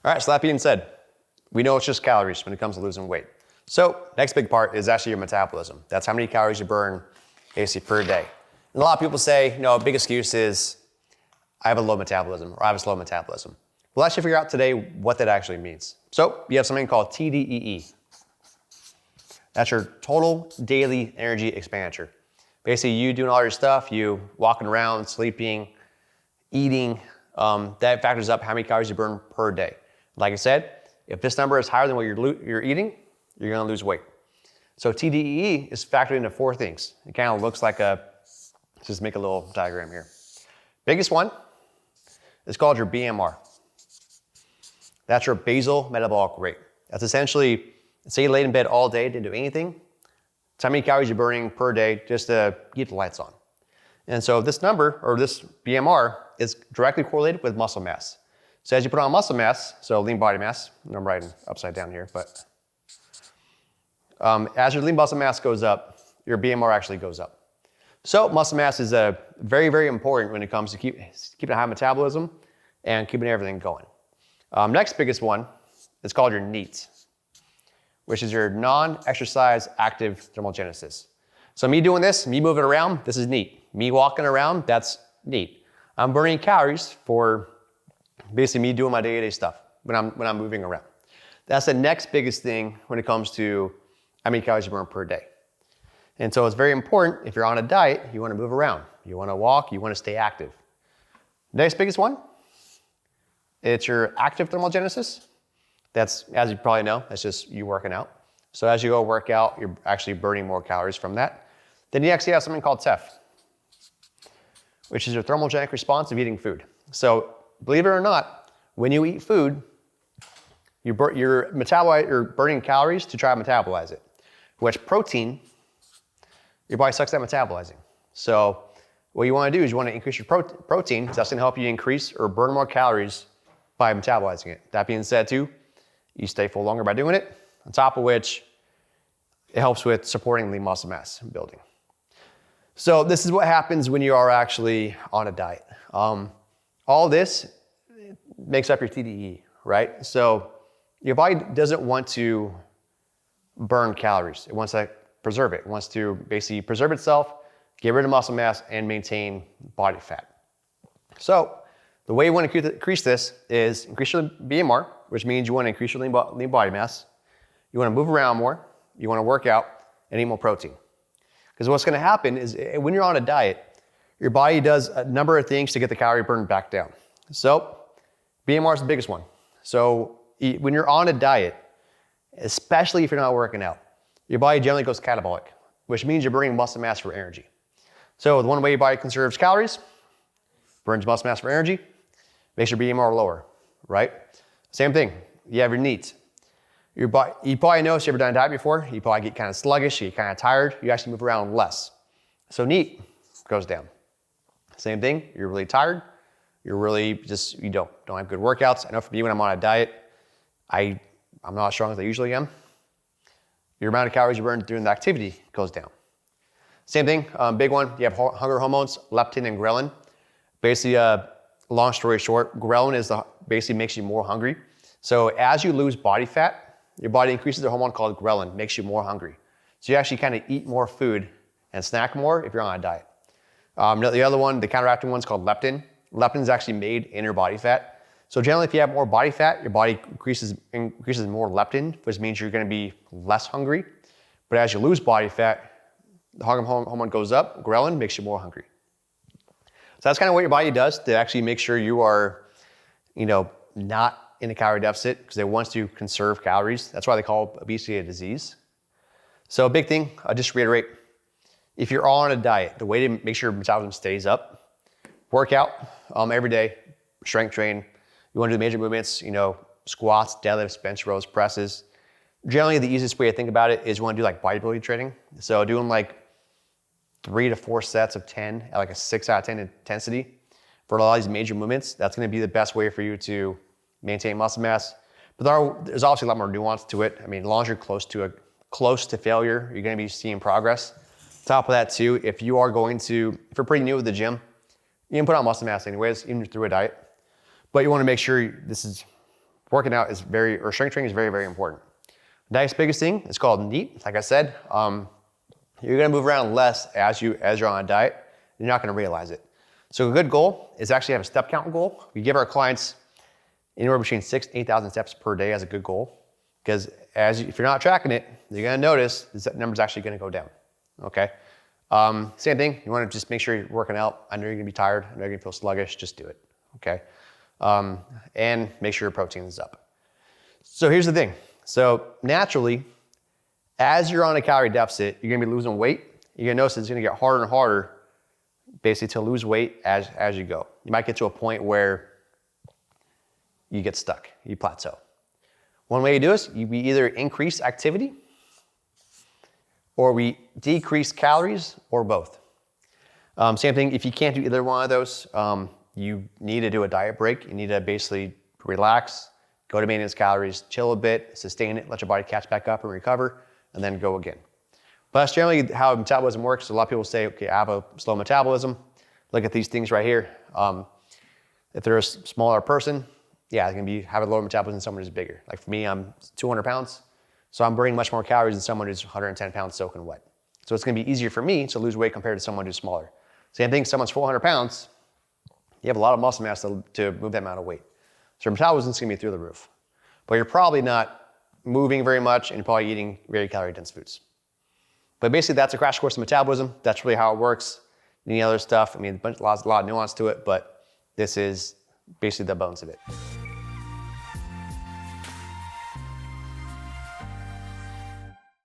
All right, so that being said, we know it's just calories when it comes to losing weight. So next big part is actually your metabolism. That's how many calories you burn basically per day. And a lot of people say, a big excuse is, I have a low metabolism or I have a slow metabolism. We'll actually figure out today what that actually means. So you have something called TDEE. That's your total daily energy expenditure. Basically, you doing all your stuff, you walking around, sleeping, eating, that factors up how many calories you burn per day. Like I said, if this number is higher than what you're eating, you're gonna lose weight. So TDEE is factored into 4 things. It kind of looks like let's just make a little diagram here. Biggest one is called your BMR. That's your basal metabolic rate. That's essentially, say you laid in bed all day, didn't do anything, it's how many calories you're burning per day just to keep the lights on. And so this number, or this BMR, is directly correlated with muscle mass. So as you put on muscle mass, so lean body mass, I'm writing upside down here, but as your lean muscle mass goes up, your BMR actually goes up. So muscle mass is very, very important when it comes to keeping a high metabolism and keeping everything going. Next biggest one is called your NEAT, which is your non-exercise active thermogenesis. So me doing this, me moving around, this is NEAT. Me walking around, that's NEAT. I'm burning calories for basically me doing my day-to-day stuff when I'm moving around. That's the next biggest thing when it comes to how many calories you burn per day. And so it's very important, if you're on a diet, you wanna move around. You wanna walk, you wanna stay active. Next biggest one, it's your active thermogenesis. That's, as you probably know, that's just you working out. So as you go work out, you're actually burning more calories from that. Then you actually have something called TEF, which is your thermogenic response of eating food. So believe it or not, when you eat food, you're burning calories to try to metabolize it, which protein, your body sucks at metabolizing. So what you want to do is you want to increase your protein. So that's going to help you increase or burn more calories by metabolizing it. That being said too, you stay full longer by doing it, on top of which it helps with supporting lean muscle mass building. So this is what happens when you are actually on a diet. All this makes up your TDEE, right? So your body doesn't want to burn calories. It wants to preserve it. It wants to basically preserve itself, get rid of muscle mass, and maintain body fat. So the way you want to increase this is increase your BMR, which means you want to increase your lean body mass. You want to move around more. You want to work out and eat more protein. Because what's going to happen is when you're on a diet, your body does a number of things to get the calorie burn back down. So BMR is the biggest one. So when you're on a diet, especially if you're not working out, your body generally goes catabolic, which means you're burning muscle mass for energy. So the one way your body conserves calories, burns muscle mass for energy, makes your BMR lower, right? Same thing, you have your NEAT. You probably noticed, you ever done a diet before, you probably get kind of sluggish, you get kind of tired, you actually move around less. So NEAT goes down. Same thing, you're really tired, you're really just, you don't have good workouts. I know for me when I'm on a diet, I'm not as strong as I usually am. Your amount of calories you burn during the activity goes down. Same thing, big one, you have hunger hormones, leptin and ghrelin. Basically, long story short, ghrelin basically makes you more hungry. So as you lose body fat, your body increases a hormone called ghrelin, makes you more hungry. So you actually kind of eat more food and snack more if you're on a diet. The other one, the counteracting one is called leptin. Leptin is actually made in your body fat. So generally, if you have more body fat, your body increases more leptin, which means you're going to be less hungry. But as you lose body fat, the hunger hormone goes up, ghrelin makes you more hungry. So that's kind of what your body does to actually make sure you are, not in a calorie deficit, because it wants to conserve calories. That's why they call obesity a disease. So a big thing, I'll just reiterate, if you're on a diet, the way to make sure your metabolism stays up, work out every day, strength train. You want to do major movements, squats, deadlifts, bench rows, presses. Generally, the easiest way to think about it is you want to do like bodybuilding training. So doing like 3 to 4 sets of 10 at like a 6 out of 10 intensity for a lot of these major movements. That's going to be the best way for you to maintain muscle mass. But there's obviously a lot more nuance to it. I mean, as long as you're close to failure, you're going to be seeing progress. On top of that too, if you're pretty new with the gym, you can put on muscle mass anyways, even through a diet. But you want to make sure this is working out is or strength training is very, very important. Diet's biggest thing is called NEAT. Like I said, you're gonna move around less as you're on a diet. You're not gonna realize it. So a good goal is actually have a step count goal. We give our clients anywhere between 6,000 to 8,000 steps per day as a good goal. Because if you're not tracking it, you're gonna notice that number's actually gonna go down, okay? Same thing, you wanna just make sure you're working out. I know you're gonna be tired, I know you're gonna feel sluggish, just do it, okay? And make sure your protein is up. So here's the thing. So naturally, as you're on a calorie deficit, you're gonna be losing weight. You're gonna notice it's gonna get harder and harder basically to lose weight as you go. You might get to a point where you get stuck, you plateau. One way to do this, we either increase activity or we decrease calories or both. Same thing, if you can't do either one of those, you need to do a diet break. You need to basically relax, go to maintenance calories, chill a bit, sustain it, let your body catch back up and recover, and then go again. But that's generally how metabolism works. A lot of people say, okay, I have a slow metabolism. Look at these things right here. If they're a smaller person, yeah, they're gonna have a lower metabolism than someone who's bigger. Like for me, I'm 200 pounds, so I'm burning much more calories than someone who's 110 pounds soaking wet. So it's gonna be easier for me to lose weight compared to someone who's smaller. Same thing, someone's 400 pounds, you have a lot of muscle mass to move that amount of weight. So your metabolism's gonna be through the roof. But you're probably not moving very much and you're probably eating very calorie dense foods. But basically that's a crash course in metabolism. That's really how it works. Any other stuff, I mean, a lot of nuance to it, but this is basically the bones of it.